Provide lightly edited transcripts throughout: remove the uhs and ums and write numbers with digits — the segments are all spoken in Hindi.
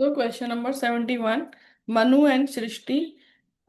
So question number 71. Manu and Srishti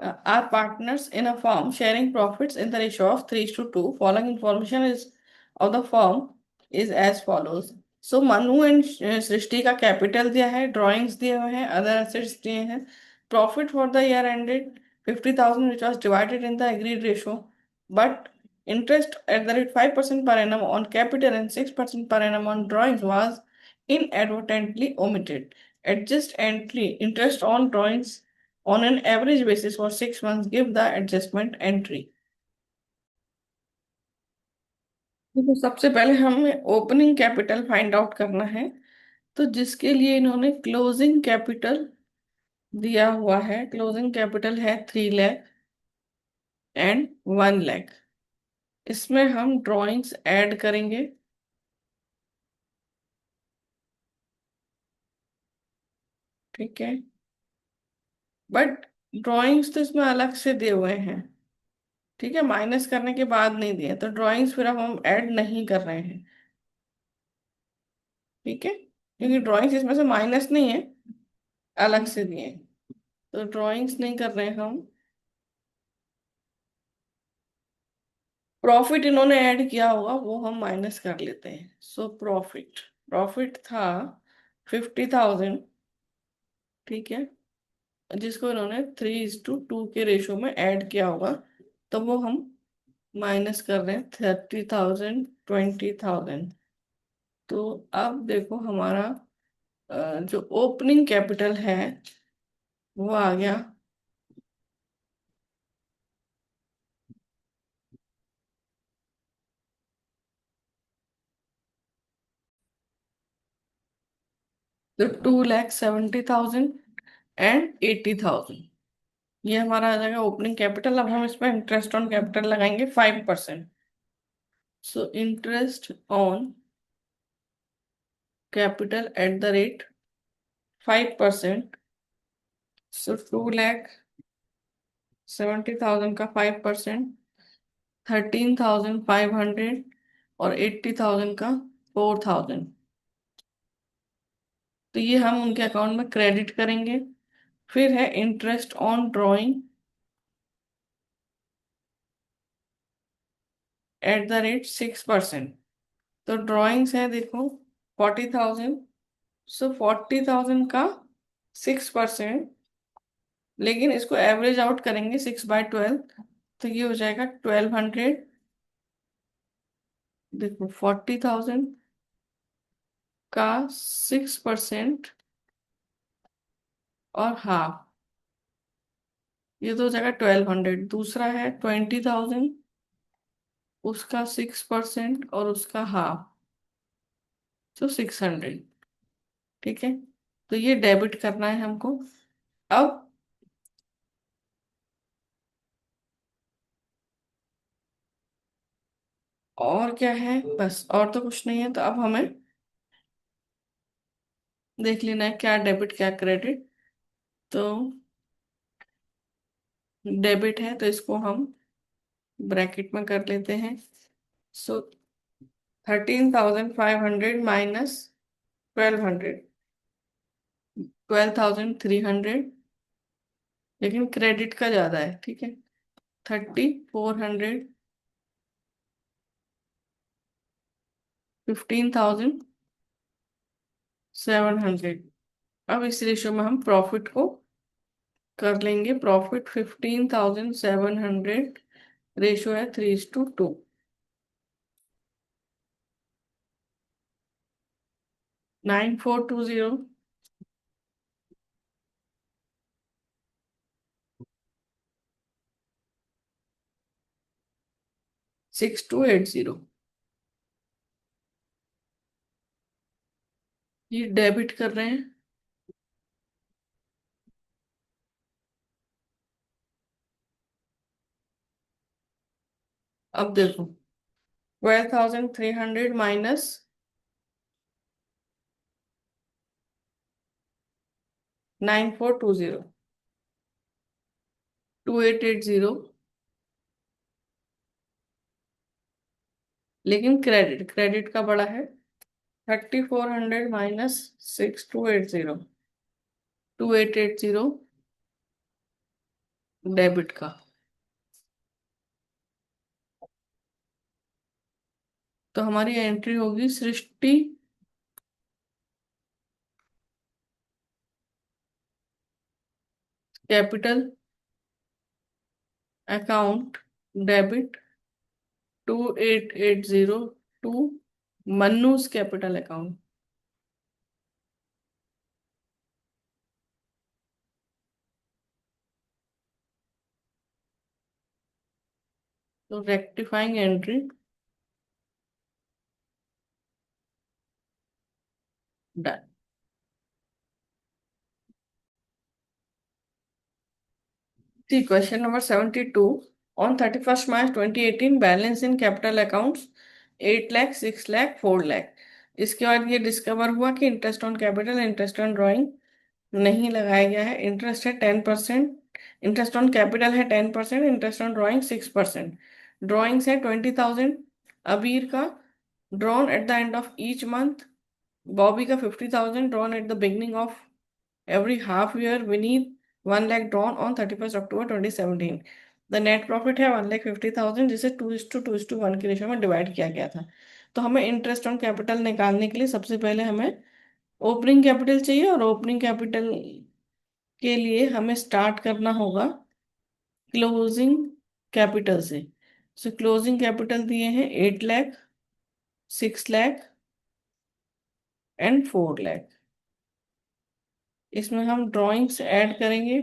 are partners in a firm sharing profits in the ratio of 3 to 2. Following information is of the firm is as follows. So Manu and Srishti का कैपिटल दिया है, ड्राइंग्स दिए हुए हैं, अदर एसेट्स दिए हैं. Profit for the year ended 50,000 which was divided in the agreed ratio, but interest at the rate 5% per annum on capital and 6% per annum on drawings was inadvertently omitted. Adjust entry interest on drawings on an average basis for 6 months. Give the adjustment entry. तो सबसे पहले हमें ओपनिंग कैपिटल फाइंड आउट करना है. तो जिसके लिए इन्होंने क्लोजिंग कैपिटल दिया हुआ है, क्लोजिंग कैपिटल है 3 लाख एंड 1 लाख. इसमें हम ड्राइंग्स ऐड करेंगे. ठीक है, बट ड्राइंग्स तो इसमें अलग से दिए हुए हैं. ठीक है, माइनस करने के बाद नहीं दिए, तो ड्राइंग्स फिर अब हम ऐड नहीं कर रहे हैं. ठीक है, क्योंकि ड्राइंग्स इसमें से माइनस नहीं है, अलग से दिए हैं. तो ड्राइंग्स नहीं कर रहे हैं हम. प्रॉफिट इन्होंने ऐड किया होगा, वो हम माइनस कर लेते हैं. सो प्रॉफिट प्रॉफिट था 50,000. ठीक है, जिसको इन्होंने 3:2 के रेशो में ऐड किया होगा, तो वो हम माइनस कर रहे हैं 30,000, 20,000. तो अब देखो हमारा जो ओपनिंग कैपिटल है वो आ गया. तो 2,70,000 एंड 80,000, ये हमारा आ जाएगा ओपनिंग कैपिटल. अब हम इसमें इंटरेस्ट ऑन कैपिटल लगाएंगे 5%. So interest on capital at the rate 5%. सो 2,70,000 का 5% 13,500 और 80,000 का 4,000. तो ये हम उनके अकाउंट में क्रेडिट करेंगे. फिर है interest on drawing at the rate 6%. तो ड्रॉइंग्स है देखो 40,000. सो 40,000 का 6%, लेकिन इसको एवरेज आउट करेंगे 6/12, तो ये हो जाएगा 1,200. देखो 40,000 का 6% और हाफ, ये तो हो जाएगा 1,200. दूसरा है 20,000, उसका 6% और उसका हाफ, तो 600. ठीक है, तो ये डेबिट करना है हमको. अब और क्या है, बस और तो कुछ नहीं है. तो अब हमें देख लेना है क्या डेबिट क्या क्रेडिट. तो डेबिट है तो इसको हम ब्रैकेट में कर लेते हैं. सो 13,500 माइनस 1,200, 12,300. लेकिन क्रेडिट का ज्यादा है. ठीक है, 3,400, 15,700. अब इस रेशियो में हम प्रॉफिट को कर लेंगे. प्रॉफिट 15,700, रेशियो है 3:2. 9,420, 6,280. ये डेबिट कर रहे हैं. अब देखो 12,300 माइनस 9,420, 2,880. लेकिन क्रेडिट क्रेडिट का बड़ा है. 3,400 माइनस 6,280, 2880 डेबिट का। तो हमारी एंट्री होगी Srishti capital account debit 2880 to Mannu's capital account. तो rectifying entry done. See, question number 72. On 31st March 2018, balance in capital accounts 8 lakh, 6 lakh, 4 lakh. इसके बाद ये डिस्कवर हुआ कि interest on capital, interest on drawing नहीं लगाया गया है। इंटरेस्ट है 10%, इंटरेस्ट ऑन कैपिटल है 10%, इंटरेस्ट ऑन ड्राइंग 6%। ड्राइंग्स है 20,000 अबीर का, drawn at the end of each month. Bobby का 50,000 drawn at the beginning of every half year. Vineet 1 lakh drawn on 31st October 2017. The net profit है 1,50,000 जिसे 2:2:1 की रेशो में डिवाइड किया गया था। तो हमें इंटरेस्ट ऑन कैपिटल निकालने के लिए सबसे पहले हमें ओपनिंग कैपिटल चाहिए, और ओपनिंग कैपिटल के लिए हमें स्टार्ट करना होगा क्लोजिंग कैपिटल से। सो क्लोजिंग कैपिटल दिए हैं 8 लाख, 6 लाख एंड 4 लाख। इसमें हम ड्राइंग्स ऐड करेंगे।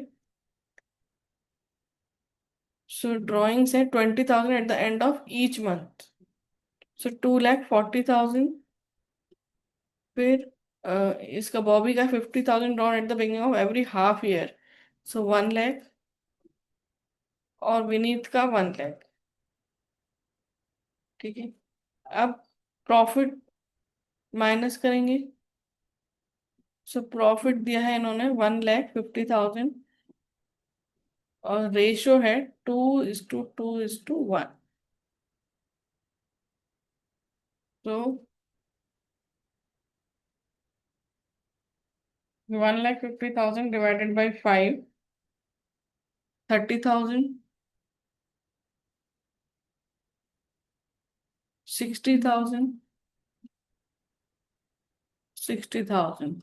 सो ड्राइंग्स है 20,000 at the end of each month, so 2,40,000। फिर इसका बॉबी का 50,000 drawn at the beginning of every half year, so 1 lakh. और विनीत का 1 लाख। ठीक है, अब प्रॉफिट माइनस करेंगे। सो प्रॉफिट दिया है इन्होंने 1,50,000, और रेशो है 2:2:1। तो 1,50,000 डिवाइडेड बाई 5, 30,000, 60,000, 60,000।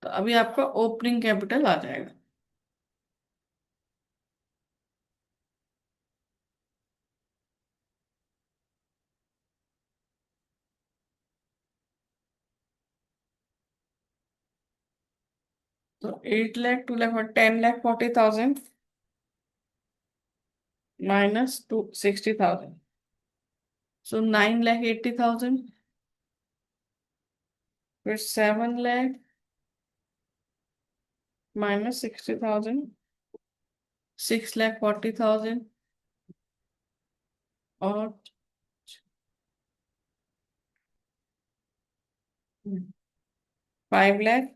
तो अभी आपका ओपनिंग कैपिटल आ जाएगा। तो 8 लाख, 2 लाख, 10,40,000 माइनस 60,000, सो 9,80,000। फिर 7 लाख माइनस 60,000, 6,40,000, और 5 लाख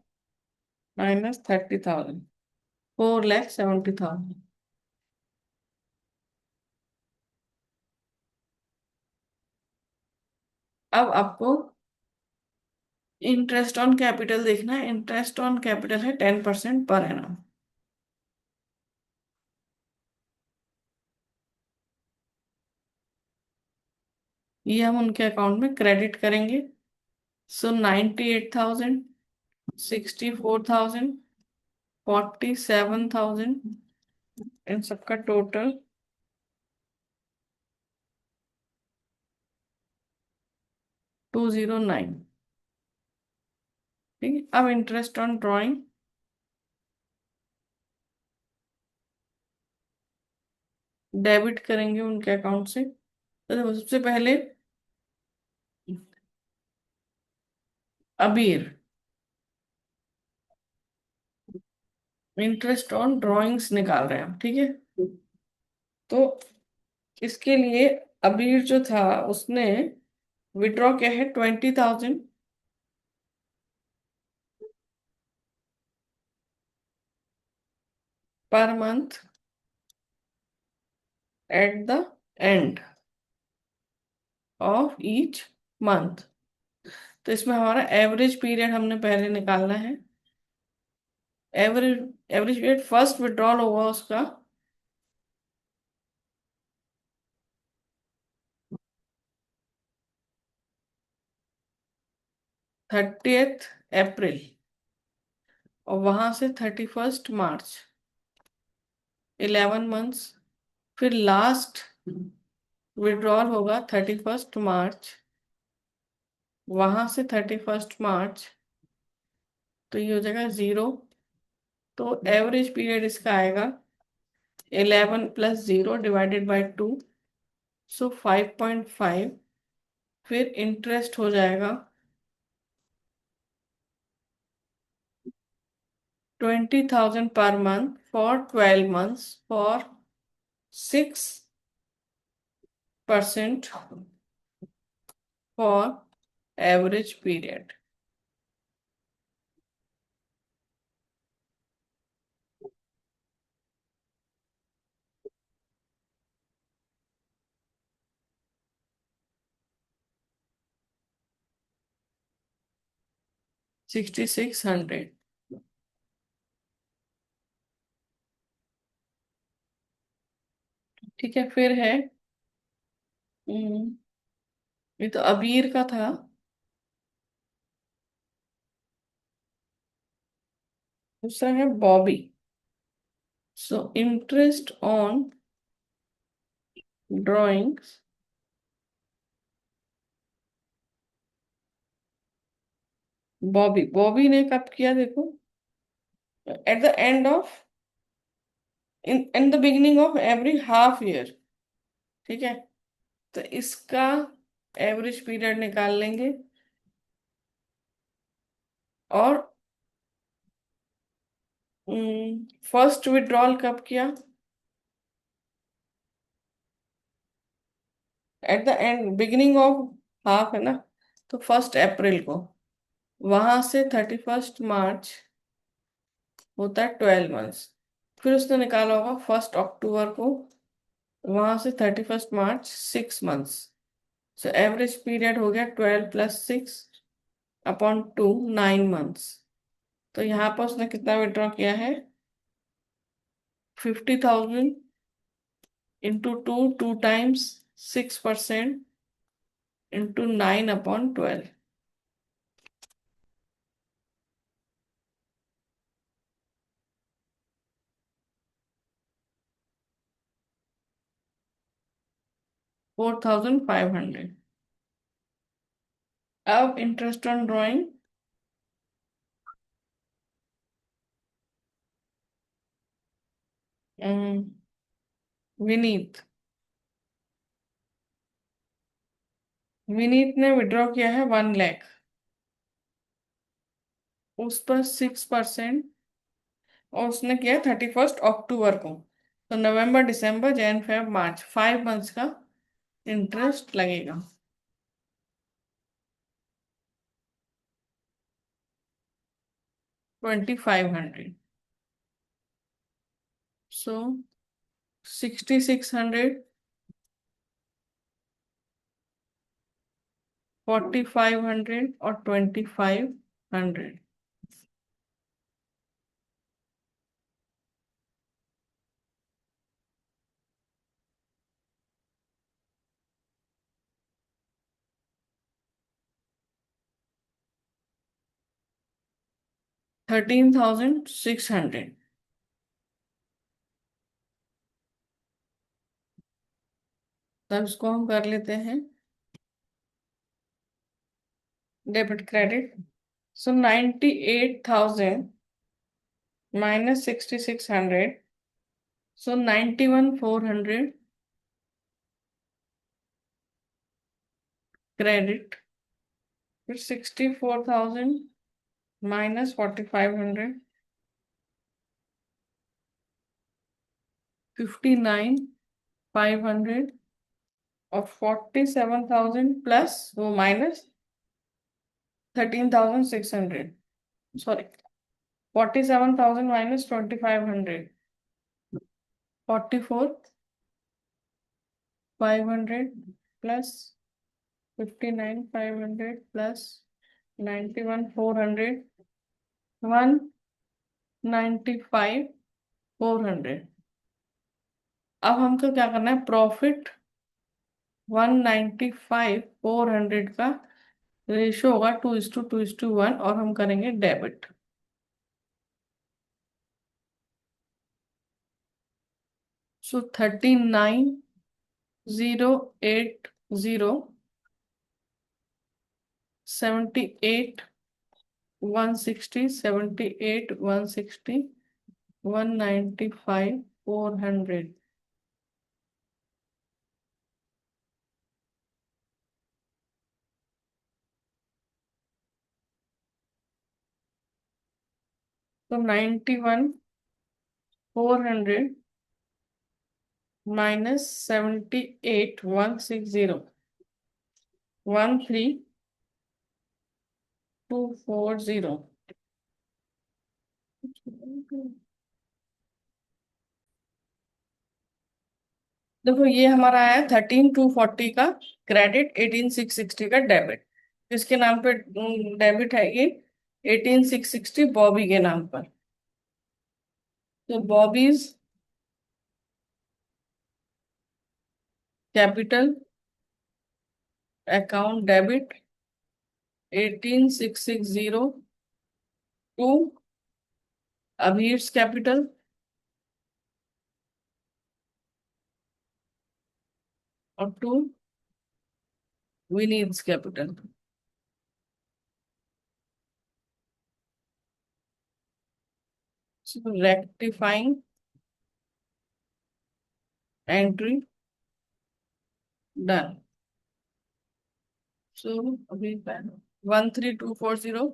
माइनस 30,000, 4,70,000। अब आपको इंटरेस्ट ऑन कैपिटल देखना है। इंटरेस्ट ऑन कैपिटल है 10% पर एनम। ये हम उनके अकाउंट में क्रेडिट करेंगे। सो 98,000, 64,000, 47,000, इन सबका टोटल 209। ठीक है, अब इंटरेस्ट ऑन ड्राइंग डेबिट करेंगे उनके अकाउंट से। तो देखो, सबसे पहले अबीर इंटरेस्ट ऑन ड्राइंग्स निकाल रहे हैं हम। ठीक है, तो इसके लिए अबीर जो था उसने विड्रॉ किया है 20,000 per month eight the end of each month. तो इसमें हमारा एवरेज पीरियड हमने पहले निकालना है। Average average period first withdrawal होगा उसका 30th अप्रैल और वहां से 31st मार्च, 11 मंथ्स। फिर लास्ट विड्रॉल होगा 31st मार्च, वहां से 31st मार्च, तो ये हो जाएगा 0। तो एवरेज पीरियड इसका आएगा 11 + 0 ÷ 2, सो 5.5। फिर इंटरेस्ट हो जाएगा 20,000 per month for 12 months for 6% for average period. $6,600। ठीक है, फिर है ये तो अबीर का था। दूसरा है Bobby. So interest on drawings, Bobby Bobby ने कब किया देखो, eight the end of, in the beginning of every half year. ठीक है, तो इसका एवरेज पीरियड निकाल लेंगे। और फर्स्ट विड्रॉल कब किया, eight the and beginning of half है ना, तो 1 अप्रैल को। वहां से 31st मार्च होता है 12 मंथ्स। फिर उसने निकाला होगा 1 अक्टूबर को, वहां से 31st मार्च 6 मंथ्स। सो एवरेज पीरियड हो गया 12 + 6/2, 9 मंथ्स। तो यहाँ पर उसने कितना विड्रॉ किया है, 50,000 × 2, 2 टाइम्स 6% × 9/12। 4,500। अब interest on drawing, Vineet Vineet ने विड्रॉ किया है 1 लाख। उस पर 6%, और उसने किया 31 अक्टूबर को। तो नवंबर, दिसंबर, जैन, फेब, मार्च, 5 मंथ्स का इंटरेस्ट लगेगा। 2,500। सो 6,600, 4,500 और 2,500। 13,600। तब इसको हम कर लेते हैं डेबिट क्रेडिट। सो 98,000 -6,600, सो 91,400 क्रेडिट। फिर 64,000 -4,500, 59,500, और 47,000 प्लस वो -13,600, सॉरी, 47,000 -2,500, 44,500 प्लस 59,500 प्लस 91,400, 195,400। अब हमको क्या करना है, प्रॉफिट 195,400 का रेशो होगा 2:2:1 और हम करेंगे डेबिट। सो 39,080, 78,160, 78,160, 195,400। तो 91,400 माइनस 78,160, 13,240। देखो ये हमारा आया 13,240 का क्रेडिट, 18,660 का डेबिट। किसके नाम पे डेबिट है ये? 18,660 बॉबी के नाम पर। तो Bobby's capital account debit 18,660 to Abhir's capital और to Vineet's capital. Rectifying entry done. So अभी 13,240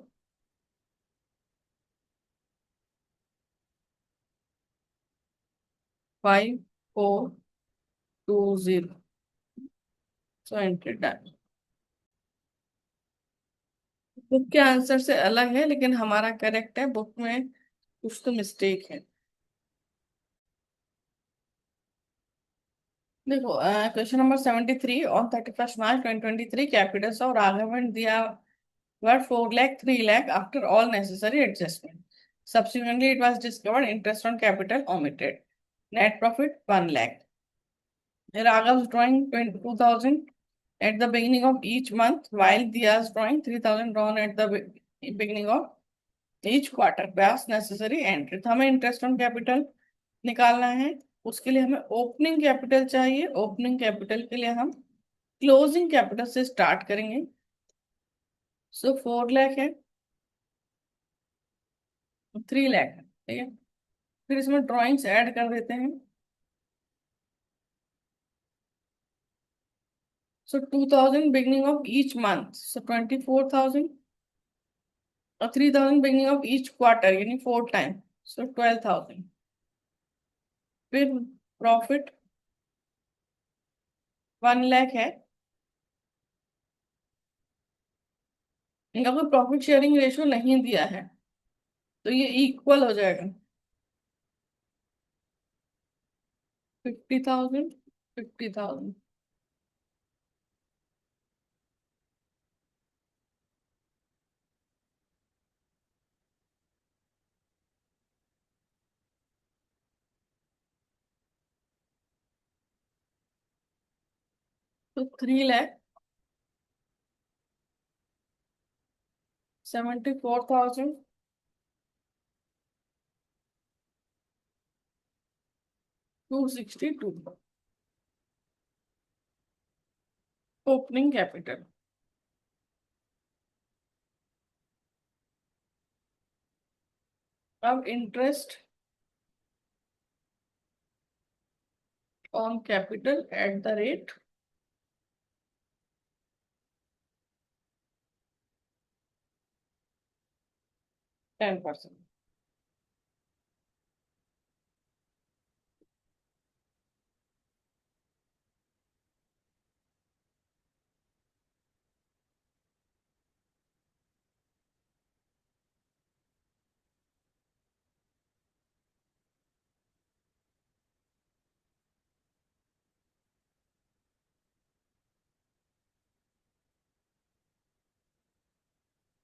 5,420। So entry done. बुक के आंसर से अलग है लेकिन हमारा करेक्ट है, बुक में कुछ तो मिस्टेक है। देखो question number 73, on 31st March 2023 Capitals of Raghav and दिया वर 4 lakh, 3 lakh after all necessary adjustment. Subsequently it was discovered interest on capital omitted. Net profit 1 lakh. Raghav's drawing 2,000 at the beginning of each month, while Diya's drawing 3,000 drawn at the beginning of each quarter. Best necessary entry. तो हमें इंटरेस्ट ऑन कैपिटल निकालना है। उसके लिए हमें ओपनिंग कैपिटल चाहिए। ओपनिंग कैपिटल के लिए हम क्लोजिंग कैपिटल से स्टार्ट करेंगे। सो 4 लाख है, 3 लाख है, ठीक है। फिर इसमें ड्राइंग्स ऐड कर देते हैं। सो 2,000 बिगनिंग ऑफ ईच मंथ, सो 24,000 और 3,000 बिगनिंग ऑफ ईच क्वार्टर यानी 4 टाइम, सो 12,000। फिर प्रॉफिट 1 लाख है। इनका कोई प्रॉफिट शेयरिंग रेशियो नहीं दिया है तो ये इक्वल हो जाएगा। 50,000, 50,000। तो 3 लाख 74,262 ओपनिंग कैपिटल। अब interest on capital at the rate 10%।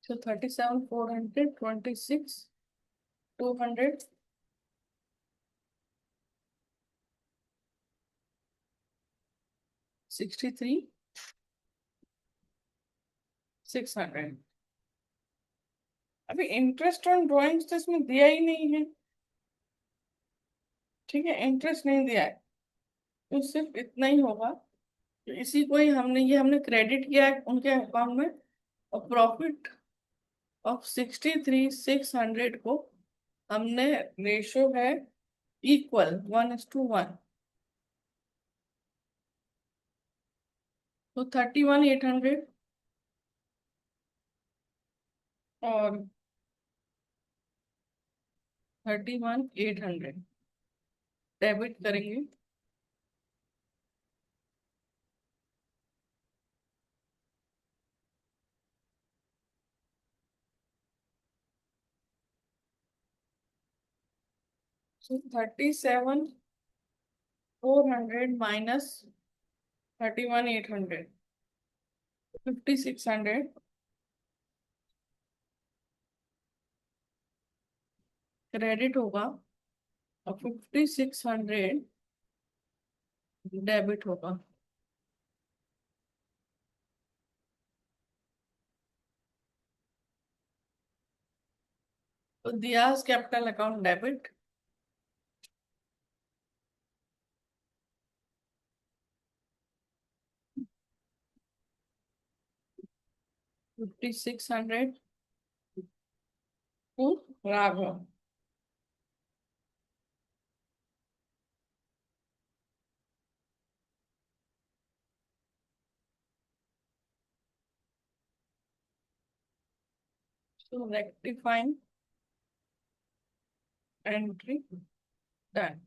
So 37,426 200, 63, 600। अभी इंटरेस्ट ऑन ड्रॉइंग्स तो इसमें दिया ही नहीं है। ठीक है, इंटरेस्ट नहीं दिया है, तो सिर्फ इतना ही होगा। तो इसी को ही हमने क्रेडिट किया है उनके अकाउंट में। और प्रॉफिट ऑफ 63,600 को हमने, रेशो है इक्वल 1:1, तो 31,800 और 31,800 डेबिट करेंगे। So 37,400 minus 31,800, 5,600 क्रेडिट होगा और 5,600 डेबिट होगा। तो Diya's capital account debit, 5,600 to Raghav. So rectifying entry done.